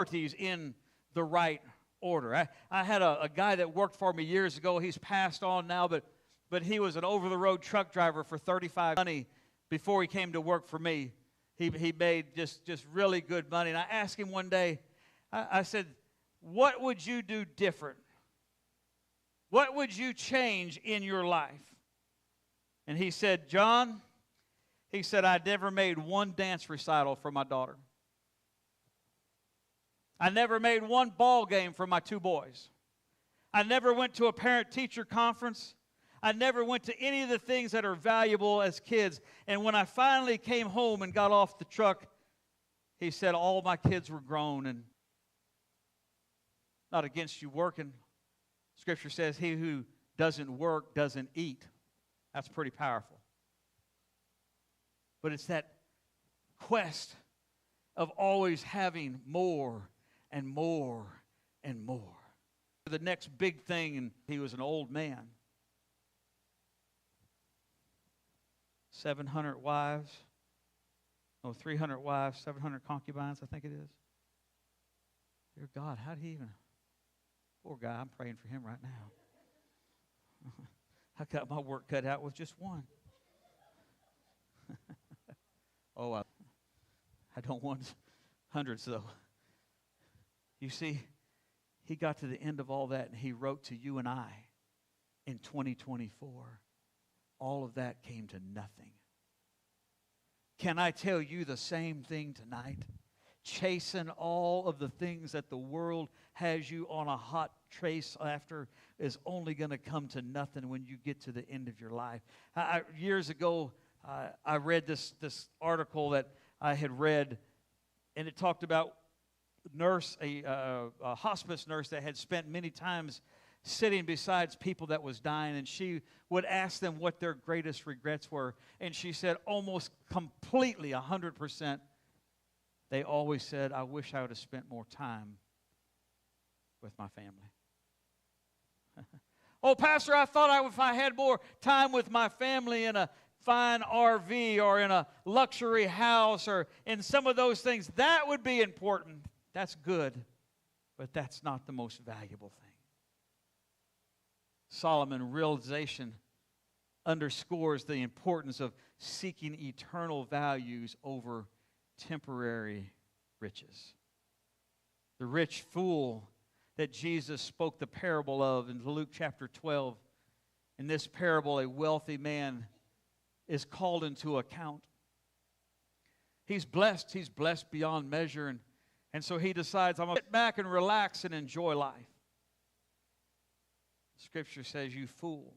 priorities in the right order. I had a guy that worked for me years ago. He's passed on now, but he was an over-the-road truck driver for 35 years before he came to work for me. He made just really good money. And I asked him one day, I said, what would you do different? What would you change in your life? And he said, John, he said, I never made one dance recital for my daughter. I never made one ball game for my 2 boys. I never went to a parent-teacher conference. I never went to any of the things that are valuable as kids. And when I finally came home and got off the truck, he said, all my kids were grown, and not against you working. Scripture says, he who doesn't work doesn't eat. That's pretty powerful. But it's that quest of always having more and more and more. The next big thing, and he was an old man. 700 wives. No, 300 wives, 700 concubines, I think it is. Dear God, how did he even... Poor guy, I'm praying for him right now. I got my work cut out with just one. Oh, I don't want hundreds, though. You see, he got to the end of all that, and he wrote to you and I in 2024. All of that came to nothing. Can I tell you the same thing tonight? Chasing all of the things that the world has you on a hot trace after is only going to come to nothing when you get to the end of your life. Years ago, I read this article that I had read, and it talked about a hospice nurse that had spent many times sitting beside people that was dying, and she would ask them what their greatest regrets were. And she said almost completely, 100%, they always said, I wish I would have spent more time with my family. Oh, Pastor, I thought if I had more time with my family in a fine RV or in a luxury house or in some of those things, that would be important. That's good, but that's not the most valuable thing. Solomon realization underscores the importance of seeking eternal values over temporary riches. The rich fool that Jesus spoke the parable of in Luke chapter 12. In this parable, a wealthy man is called into account. He's blessed beyond measure, and so he decides, I'm going to sit back and relax and enjoy life. Scripture says, you fool.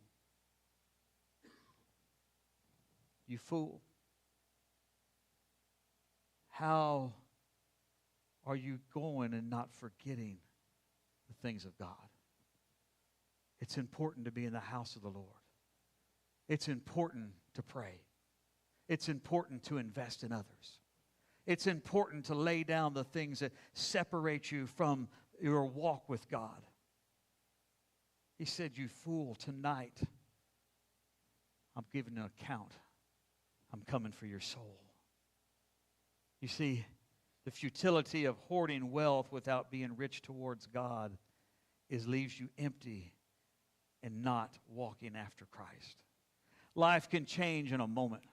You fool. How are you going and not forgetting the things of God? It's important to be in the house of the Lord. It's important to pray. It's important to invest in others. It's important to lay down the things that separate you from your walk with God. He said, you fool, tonight I'm giving an account. I'm coming for your soul. You see, the futility of hoarding wealth without being rich towards God leaves you empty and not walking after Christ. Life can change in a moment.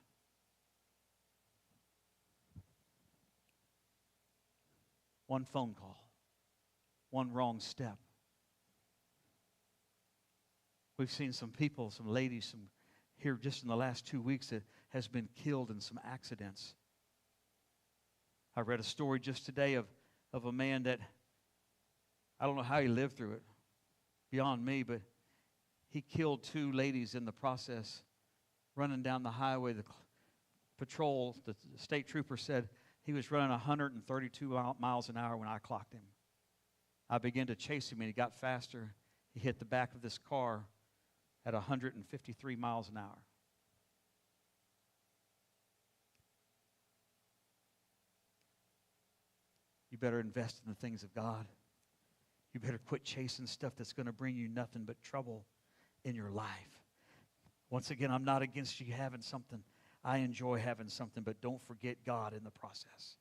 One phone call, one wrong step. We've seen some people, some ladies, here just in the last 2 weeks that has been killed in some accidents. I read a story just today of a man that, I don't know how he lived through it, beyond me, but he killed 2 ladies in the process, running down the highway. The patrol, the state trooper said he was running 132 miles an hour when I clocked him. I began to chase him, and he got faster. He hit the back of this car at 153 miles an hour. You better invest in the things of God. You better quit chasing stuff that's going to bring you nothing but trouble in your life. Once again, I'm not against you having something. I enjoy having something, but don't forget God in the process.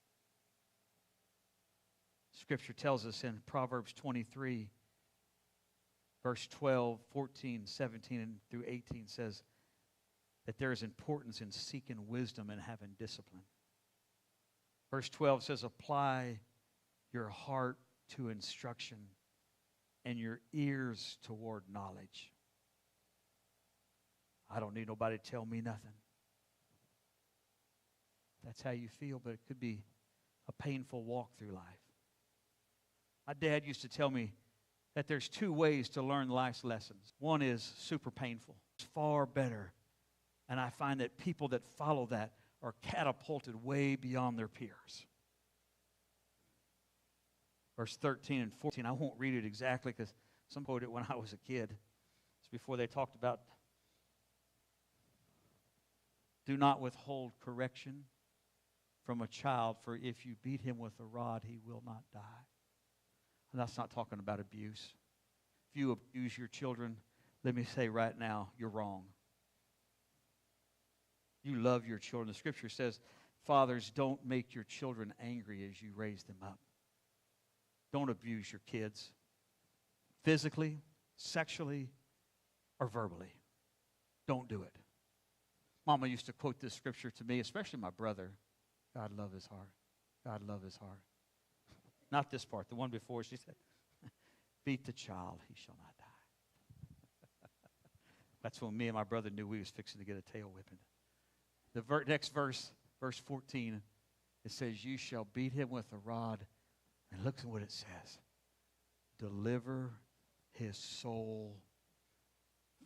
Scripture tells us in Proverbs 23, verse 12, 14, 17, and through 18 says that there is importance in seeking wisdom and having discipline. Verse 12 says, apply your heart to instruction and your ears toward knowledge. I don't need nobody to tell me nothing. That's how you feel, but it could be a painful walk through life. My dad used to tell me that there's two ways to learn life's lessons. One is super painful. It's far better. And I find that people that follow that are catapulted way beyond their peers. Verse 13 and 14, I won't read it exactly because some quoted it when I was a kid. It's before they talked about do not withhold correction from a child, for if you beat him with a rod, he will not die. And that's not talking about abuse. If you abuse your children, let me say right now, you're wrong. You love your children. The Scripture says, fathers, don't make your children angry as you raise them up. Don't abuse your kids physically, sexually, or verbally. Don't do it. Mama used to quote this scripture to me, especially my brother. God love his heart. God love his heart. Not this part, the one before. She said, beat the child, he shall not die. That's when me and my brother knew we was fixing to get a tail whipping. The next verse, verse 14, it says, you shall beat him with a rod. And look at what it says. Deliver his soul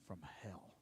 from hell.